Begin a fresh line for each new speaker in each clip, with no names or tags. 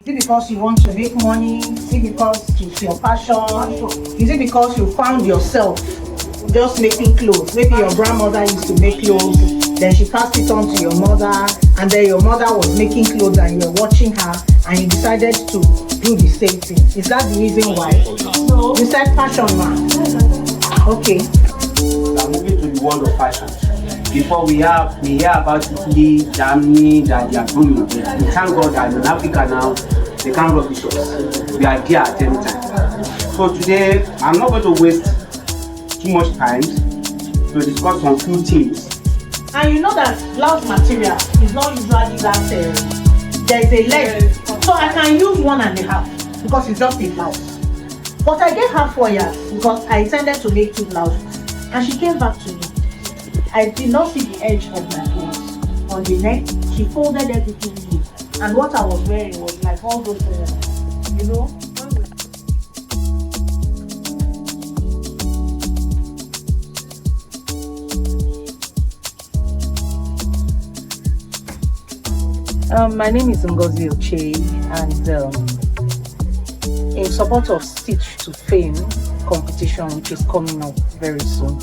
Is it because you want to make money? Is it because it's your passion? Is it because you found yourself just making clothes? Maybe your grandmother used to make clothes, then she passed it on to your mother, and then your mother was making clothes and you're watching her and you decided to do the same thing. Is that the reason why? No. You said passion, man. Okay.
I'm moving to the world of fashion. Before we hear about Italy, Germany, that they are booming. We thank God that in Africa now, they can't rubbish us. We are there at any time. So today, I'm not going to waste too much time to discuss on few things.
And you know that blouse material is not usually that there's a leg. So I can use 1.5 because it's just a blouse. But I gave her 4 years because I intended to make 2 blouses. And she came back to me. I did not see the edge of my clothes. On the neck, she folded everything in. And what I was wearing was like all those, you know. My name is Ngozi Oche, and in support of Stitch to Fame competition, which is coming up very soon,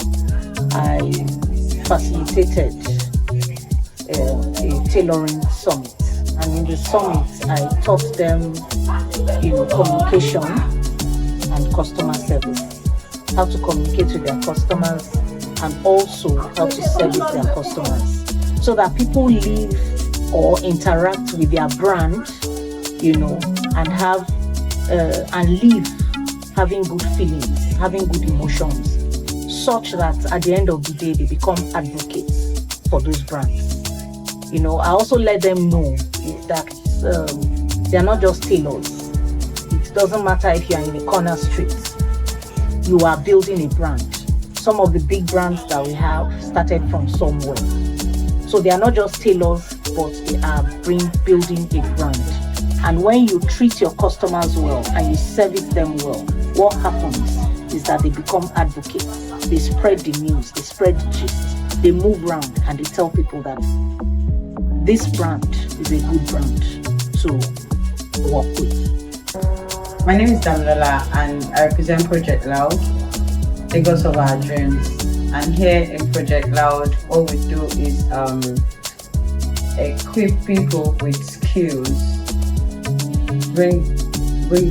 I facilitated a tailoring summit. And in the summit, I taught them, communication and customer service, how to communicate with their customers, and also how to service their customers, so that people live or interact with their brand, and have and live having good feelings, having good emotions, such that at the end of the day they become advocates for those brands. I also let them know that they are not just tailors. It doesn't matter if you are in a corner street, you are building a brand. Some of the big brands that we have started from somewhere. So they are not just tailors, but they are building a brand. And when you treat your customers well and you service them well, what happens is that they become advocates. They spread the news, they spread the gist, they move around and they tell people that this brand is a good brand to work with.
My name is Damilola and I represent Project Loud, Lagos of Our Dreams. And here in Project Loud, what we do is equip people with skills, bring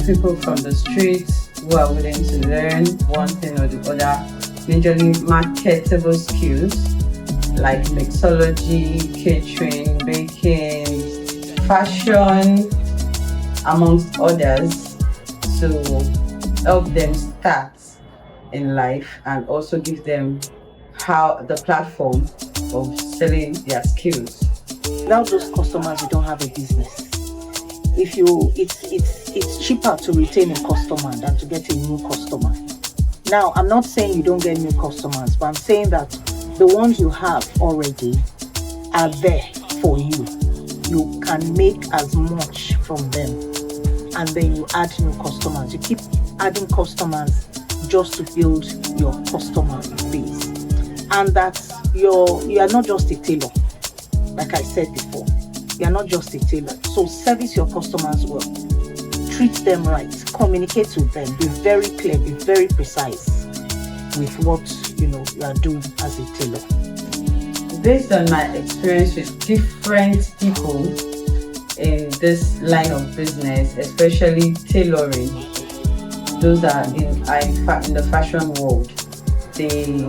people from the streets who are willing to learn one thing or the other, majorly marketable skills like mixology, catering, baking, fashion, amongst others, to help them start in life and also give them the platform of selling their skills.
Without those customers, you don't have a business. It's cheaper to retain a customer than to get a new customer. Now, I'm not saying you don't get new customers, but I'm saying that the ones you have already are there for you. You can make as much from them, and then you add new customers. You keep adding customers just to build your customer base, and that you are not just a tailor. Like I said before, you are not just a tailor. So service your customers well, treat them right, communicate with them, be very clear, be very precise with what you are doing as a tailor.
Based on my experience with different people in this line of business, especially tailoring, those are in the fashion world, they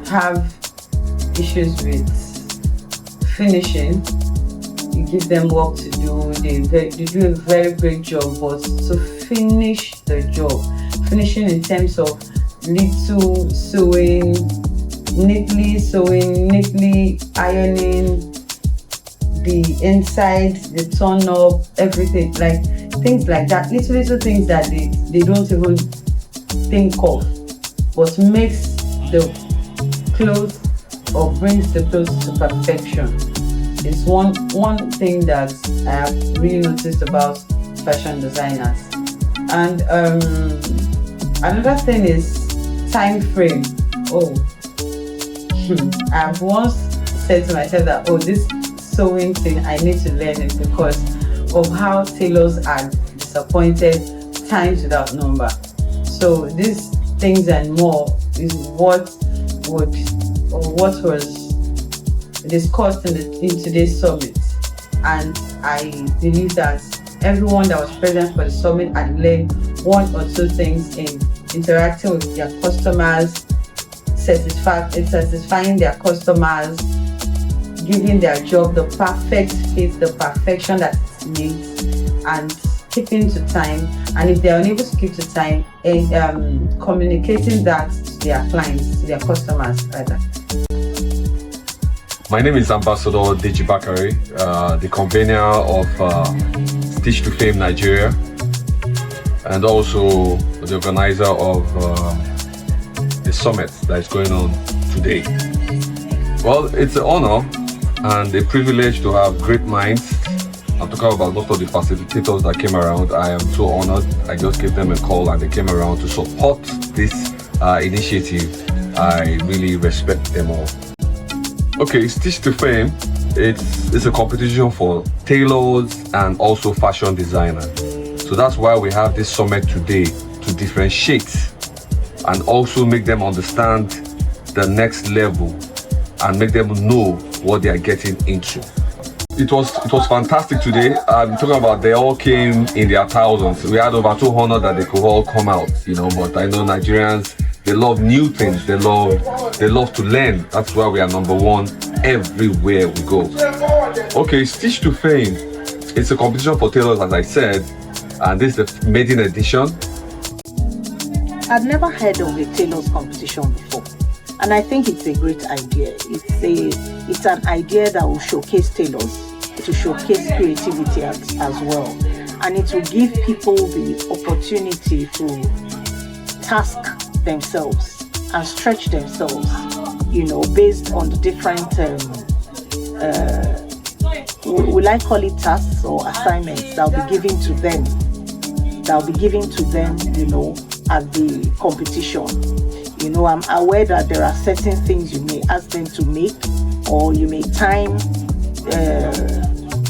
have issues with finishing. You give them work to do, they do a very great job, but to finish the job, finishing in terms of little sewing, neatly ironing, the inside, the turn up, everything, like things like that, little things that they don't even think of, but makes the clothes or brings the clothes to perfection. It's one thing that I have really noticed about fashion designers. And another thing is time frame. I've once said to myself that this sewing thing, I need to learn it, because of how tailors are disappointed times without number. So these things and more is what was discussed in today's summit, and I believe that everyone that was present for the summit had learned one or two things in interacting with their customers, satisfying their customers, giving their job the perfect fit, the perfection that it needs, and keeping to time. And if they are unable to keep to time, communicating that to their clients, to their customers rather.
My name is Ambassador Deji Bakari, the convener of Stitch to Fame Nigeria, and also the organizer of the summit that is going on today. Well, it's an honor and a privilege to have great minds. I'm talking about most of the facilitators that came around. I am so honored. I just gave them a call and they came around to support this initiative. I really respect them all. Okay, Stitch to Fame, it's a competition for tailors and also fashion designers. So that's why we have this summit today, to differentiate and also make them understand the next level and make them know what they are getting into. It was fantastic today. I'm talking about they all came in their thousands. We had over 200 that they could all come out, but I know Nigerians, they love new things. They love to learn. That's why we are number one everywhere we go. Okay, Stitch to Fame. It's a competition for tailors, as I said, and this is the maiden edition.
I'd never heard of a tailors competition before, and I think it's a great idea. It's an idea that will showcase tailors, to showcase creativity as well, and it will give people the opportunity to task themselves and stretch themselves, based on the different will I call it tasks or assignments that will be given to them at the competition. I'm aware that there are certain things you may ask them to make, or you may time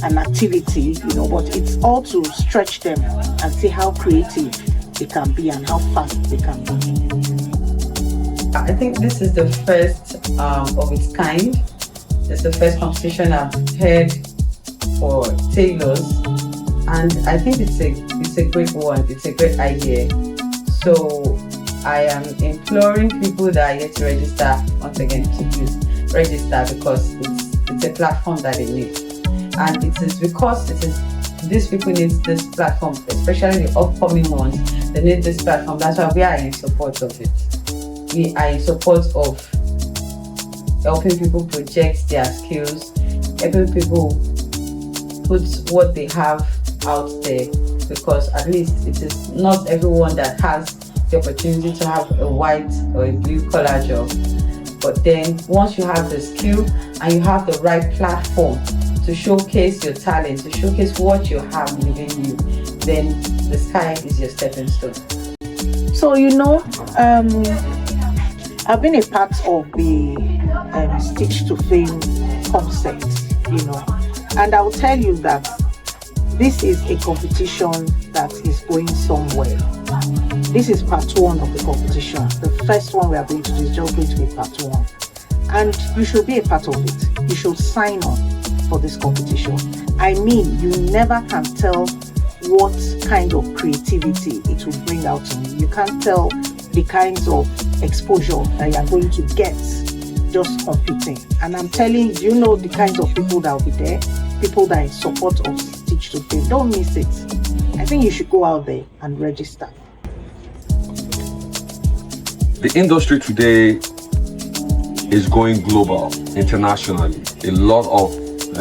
an activity, but it's all to stretch them and see how creative they can be and how fast they can be.
I think this is the first of its kind. It's the first competition I've heard for tailors, and I think it's a great one. It's a great idea. So I am imploring people that are yet to register once again to register, because it's a platform that they need, and it is because these people need this platform, especially the upcoming ones. They need this platform. That's why we are in support of it. We are in support of helping people project their skills, helping people put what they have out there, because at least it is not everyone that has the opportunity to have a white or a blue collar job. But then once you have the skill and you have the right platform to showcase your talent, to showcase what you have within you, then the sky is your stepping stone.
So I've been a part of the Stitch to Fame concept, and I will tell you that this is a competition that is going somewhere. This is part one of the competition. The first one we are going to do is just going to be part one, and you should be a part of it. You should sign on for this competition. I mean, you never can tell what kind of creativity it will bring out in you. You can't tell the kinds of exposure that you are going to get just competing. And I'm telling you, the kinds of people that will be there, people that are in support of Stitch to Fame. Don't miss it. I think you should go out there and register.
The industry today is going global, internationally. A lot of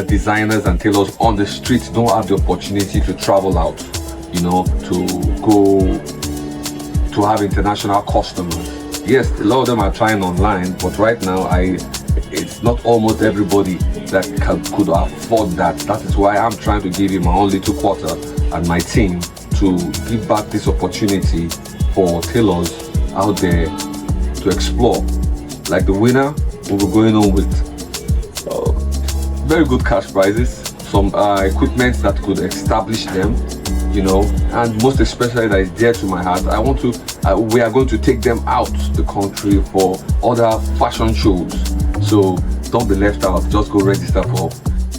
designers and tailors on the streets don't have the opportunity to travel out, to go to have international customers. Yes, a lot of them are trying online, but right now it's not almost everybody that could afford that. That is why I'm trying to give you my own little quarter and my team to give back this opportunity for tailors out there to explore. Like the winner will be going on with very good cash prizes. some equipment that could establish them, you know, and most especially that is dear to my heart. We are going to take them out the country for other fashion shows. So don't be left out. Just go register for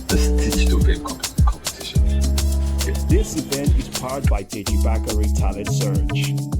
the Stitch to Fame competition.
This event is powered by Tejibakari Talent Search.